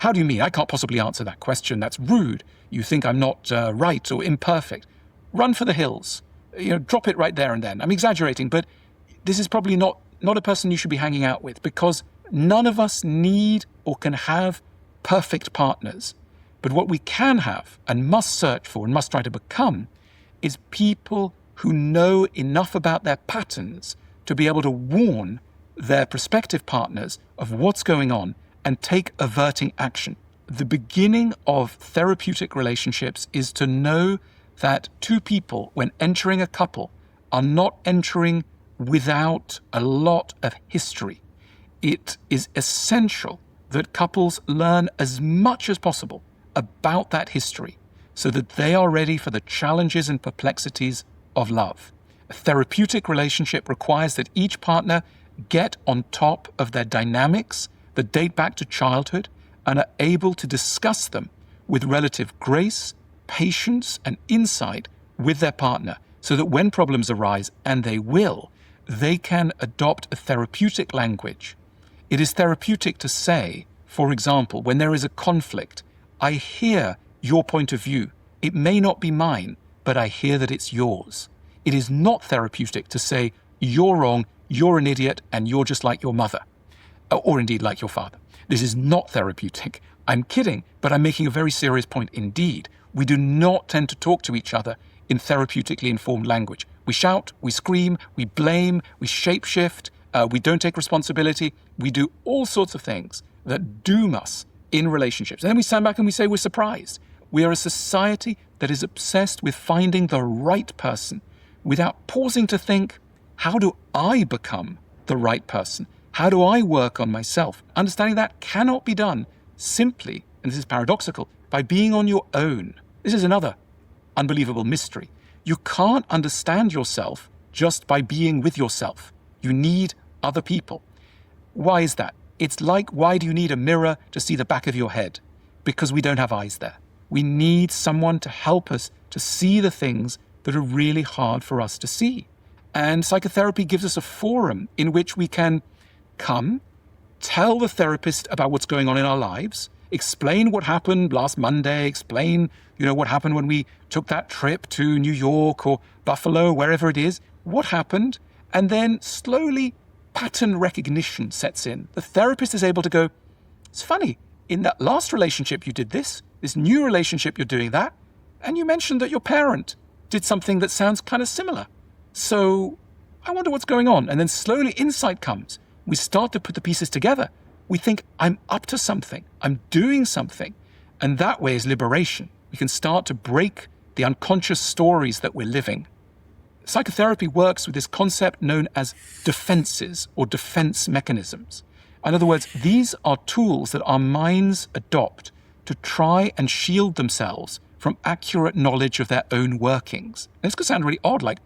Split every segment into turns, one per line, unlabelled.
How do you mean? I can't possibly answer that question. That's rude. You think I'm not right or imperfect. Run for the hills. Drop it right there and then. I'm exaggerating, but this is probably not a person you should be hanging out with, because none of us need or can have perfect partners. But what we can have and must search for and must try to become is people who know enough about their patterns to be able to warn their prospective partners of what's going on and take averting action. The beginning of therapeutic relationships is to know that two people, when entering a couple, are not entering without a lot of history. It is essential that couples learn as much as possible about that history so that they are ready for the challenges and perplexities of love. A therapeutic relationship requires that each partner get on top of their dynamics that date back to childhood and are able to discuss them with relative grace, patience, and insight with their partner, so that when problems arise, and they will, they can adopt a therapeutic language. It is therapeutic to say, for example, when there is a conflict, I hear your point of view. It may not be mine, but I hear that it's yours. It is not therapeutic to say, you're wrong, you're an idiot, and you're just like your mother, or indeed like your father. This is not therapeutic. I'm kidding, but I'm making a very serious point indeed. We do not tend to talk to each other in therapeutically informed language. We shout, we scream, we blame, we shapeshift, we don't take responsibility. We do all sorts of things that doom us in relationships. And then we stand back and we say we're surprised. We are a society that is obsessed with finding the right person without pausing to think, how do I become the right person? How do I work on myself? Understanding that cannot be done simply, and this is paradoxical, by being on your own. This is another unbelievable mystery. You can't understand yourself just by being with yourself. You need other people. Why is that? It's like, why do you need a mirror to see the back of your head? Because we don't have eyes there. We need someone to help us to see the things that are really hard for us to see. And psychotherapy gives us a forum in which we can come, tell the therapist about what's going on in our lives, explain what happened last Monday, explain, what happened when we took that trip to New York or Buffalo, wherever it is, what happened, and then slowly pattern recognition sets in. The therapist is able to go, it's funny, in that last relationship you did this new relationship you're doing that, and you mentioned that your parent did something that sounds kind of similar. So I wonder what's going on. And then slowly insight comes. We start to put the pieces together. We think, I'm up to something. I'm doing something. And that way is liberation. We can start to break the unconscious stories that we're living. Psychotherapy works with this concept known as defenses or defense mechanisms. In other words, these are tools that our minds adopt to try and shield themselves from accurate knowledge of their own workings. And this could sound really odd, like,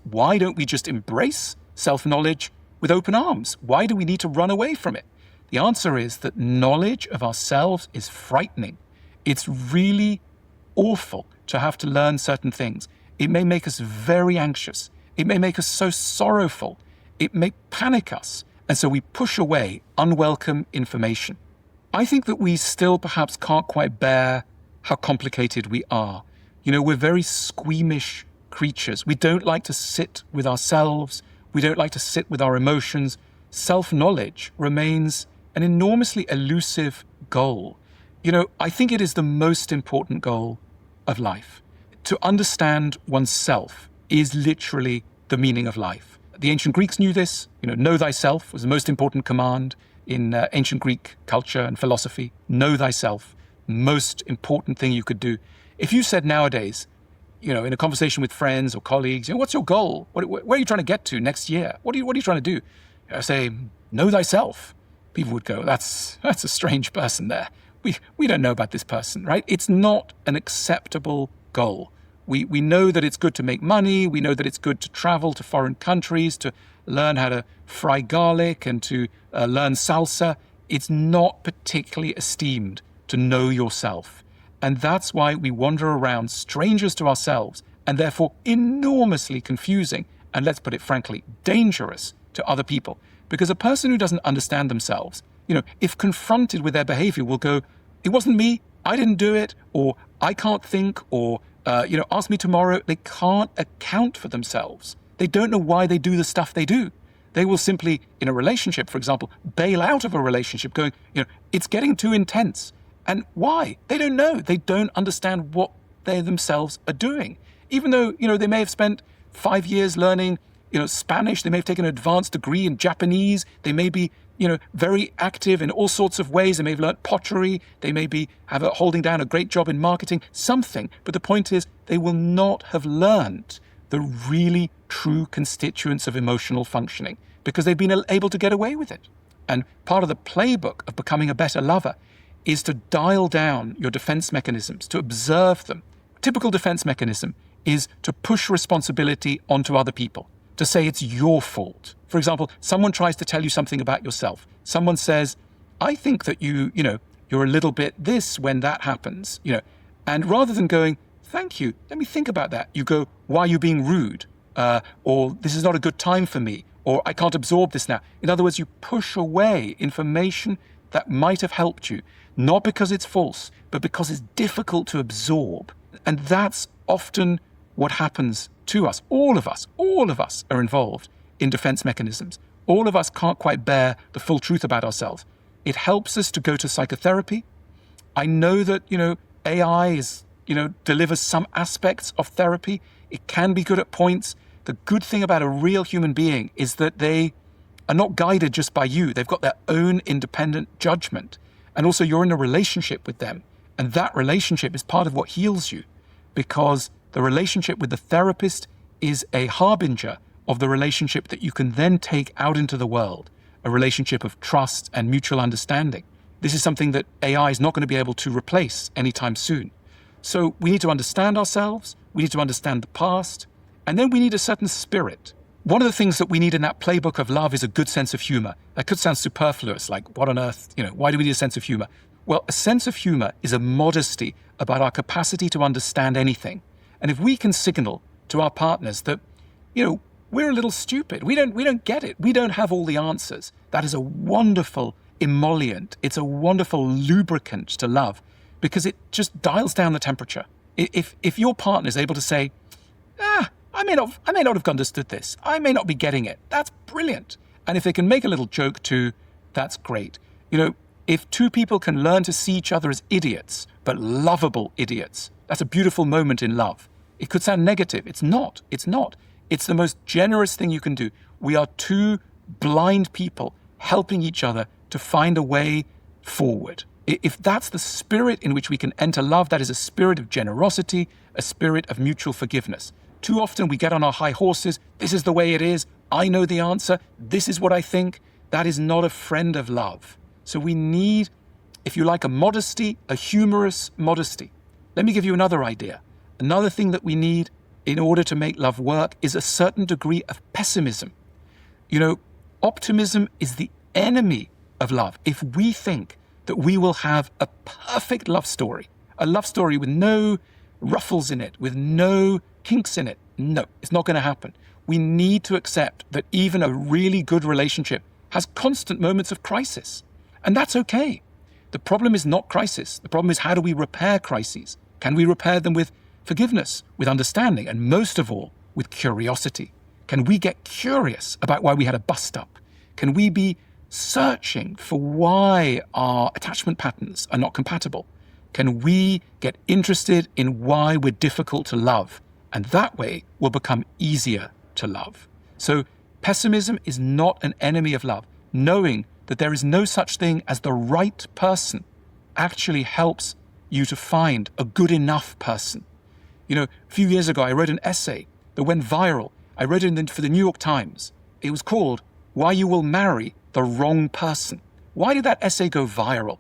why don't we just embrace self-knowledge with open arms? Why do we need to run away from it? The answer is that knowledge of ourselves is frightening. It's really awful to have to learn certain things. It may make us very anxious. It may make us so sorrowful. It may panic us. And so we push away unwelcome information. I think that we still perhaps can't quite bear how complicated we are. We're very squeamish creatures. We don't like to sit with ourselves. We don't like to sit with our emotions. Self-knowledge remains an enormously elusive goal. I think it is the most important goal of life. To understand oneself is literally the meaning of life. The ancient Greeks knew this. Know thyself was the most important command in ancient Greek culture and philosophy. Know thyself, most important thing you could do. If you said nowadays, in a conversation with friends or colleagues, what's your goal? Where are you trying to get to next year? What are you trying to do? I say, know thyself. People would go, that's a strange person there. We don't know about this person, right? It's not an acceptable goal. We know that it's good to make money. We know that it's good to travel to foreign countries, to learn how to fry garlic and to learn salsa. It's not particularly esteemed to know yourself. And that's why we wander around strangers to ourselves and therefore enormously confusing and, let's put it frankly, dangerous to other people. Because a person who doesn't understand themselves, if confronted with their behavior, will go, it wasn't me, I didn't do it, or I can't think, or, ask me tomorrow. They can't account for themselves. They don't know why they do the stuff they do. They will simply, in a relationship, for example, bail out of a relationship going, it's getting too intense. And why? They don't know. They don't understand what they themselves are doing. Even though, they may have spent 5 years learning, Spanish, they may have taken an advanced degree in Japanese, they may be, very active in all sorts of ways, they may have learned pottery, they may be holding down a great job in marketing, something. But the point is, they will not have learned the really true constituents of emotional functioning because they've been able to get away with it. And part of the playbook of becoming a better lover is to dial down your defense mechanisms, to observe them. Typical defense mechanism is to push responsibility onto other people, to say it's your fault. For example, someone tries to tell you something about yourself. Someone says, I think that you're a little bit this when that happens, And rather than going, thank you, let me think about that, you go, why are you being rude? Or this is not a good time for me, or I can't absorb this now. In other words, you push away information that might have helped you, not because it's false, but because it's difficult to absorb. And that's often what happens to us. All of us are involved in defense mechanisms. All of us can't quite bear the full truth about ourselves. It helps us to go to psychotherapy. I know that, AI delivers some aspects of therapy. It can be good at points. The good thing about a real human being is that they are not guided just by you. They've got their own independent judgment. And also you're in a relationship with them. And that relationship is part of what heals you, because the relationship with the therapist is a harbinger of the relationship that you can then take out into the world, a relationship of trust and mutual understanding. This is something that AI is not going to be able to replace anytime soon. So we need to understand ourselves, we need to understand the past, and then we need a certain spirit. One of the things that we need in that playbook of love is a good sense of humor. That could sound superfluous, like what on earth, why do we need a sense of humor? Well, a sense of humor is a modesty about our capacity to understand anything. And if we can signal to our partners that, we're a little stupid, we don't get it, we don't have all the answers, that is a wonderful emollient. It's a wonderful lubricant to love because it just dials down the temperature. If your partner is able to say, I may not have understood this, I may not be getting it, that's brilliant. And if they can make a little joke too, that's great. If two people can learn to see each other as idiots, but lovable idiots, that's a beautiful moment in love. It could sound negative. It's not. It's the most generous thing you can do. We are two blind people helping each other to find a way forward. If that's the spirit in which we can enter love, that is a spirit of generosity, a spirit of mutual forgiveness. Too often we get on our high horses. This is the way it is. I know the answer. This is what I think. That is not a friend of love. So we need, if you like, a modesty, a humorous modesty. Let me give you another idea. Another thing that we need in order to make love work is a certain degree of pessimism. Optimism is the enemy of love. If we think that we will have a perfect love story, a love story with no ruffles in it, with no kinks in it, no, it's not going to happen. We need to accept that even a really good relationship has constant moments of crisis. And that's okay. The problem is not crisis. The problem is, how do we repair crises? Can we repair them with forgiveness, with understanding, and most of all, with curiosity? Can we get curious about why we had a bust-up? Can we be searching for why our attachment patterns are not compatible? Can we get interested in why we're difficult to love? And that way, we'll become easier to love. So pessimism is not an enemy of love. Knowing that there is no such thing as the right person actually helps you to find a good enough person. A few years ago, I wrote an essay that went viral. I wrote it for the New York Times. It was called Why You Will Marry the Wrong Person. Why did that essay go viral?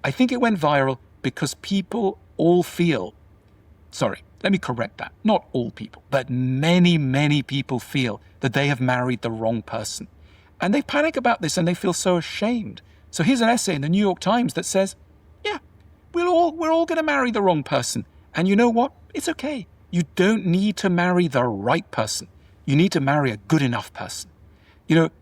I think it went viral because people all feel, let me correct that. Not all people, but many, many people feel that they have married the wrong person. And they panic about this and they feel so ashamed. So here's an essay in the New York Times that says, we're all going to marry the wrong person. And you know what? It's okay. You don't need to marry the right person. You need to marry a good enough person.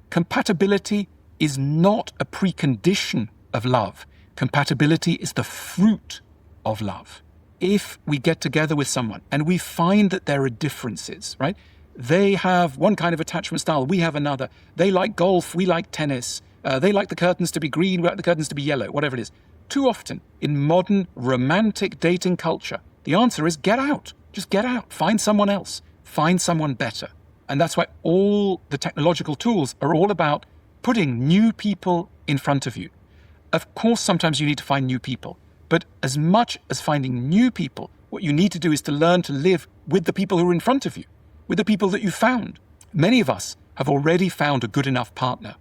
Compatibility is not a precondition of love. Compatibility is the fruit of love. If we get together with someone and we find that there are differences, right? They have one kind of attachment style, we have another. They like golf, we like tennis. They like the curtains to be green, we like the curtains to be yellow, whatever it is. Too often, in modern romantic dating culture, the answer is get out. Just get out. Find someone else. Find someone better. And that's why all the technological tools are all about putting new people in front of you. Of course, sometimes you need to find new people. But as much as finding new people, what you need to do is to learn to live with the people who are in front of you, with the people that you found. Many of us have already found a good enough partner,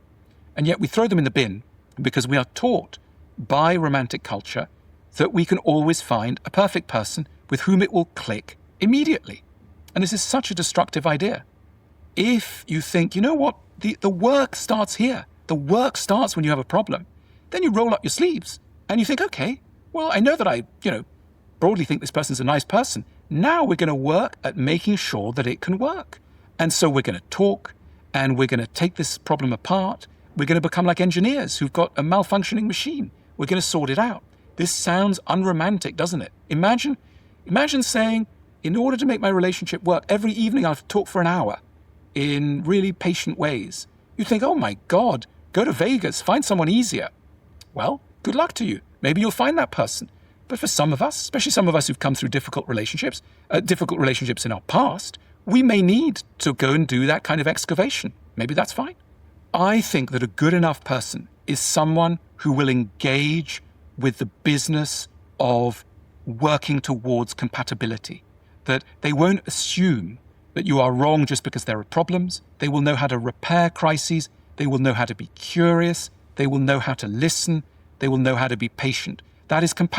and yet we throw them in the bin because we are taught by romantic culture that we can always find a perfect person with whom it will click immediately. And this is such a destructive idea. If you think, you know what, the work starts here, the work starts when you have a problem, then you roll up your sleeves and you think, okay, well, I know that I, broadly think this person's a nice person. Now we're going to work at making sure that it can work. And so we're going to talk and we're going to take this problem apart. We're going to become like engineers who've got a malfunctioning machine. We're going to sort it out. This sounds unromantic, doesn't it? Imagine saying, in order to make my relationship work, every evening I've talked for an hour in really patient ways. You think, oh my God, go to Vegas, find someone easier. Well, good luck to you. Maybe you'll find that person. But for some of us, especially some of us who've come through difficult relationships in our past, we may need to go and do that kind of excavation. Maybe that's fine. I think that a good enough person is someone who will engage with the business of working towards compatibility, that they won't assume that you are wrong just because there are problems. They will know how to repair crises. They will know how to be curious. They will know how to listen. They will know how to be patient. That is compatible.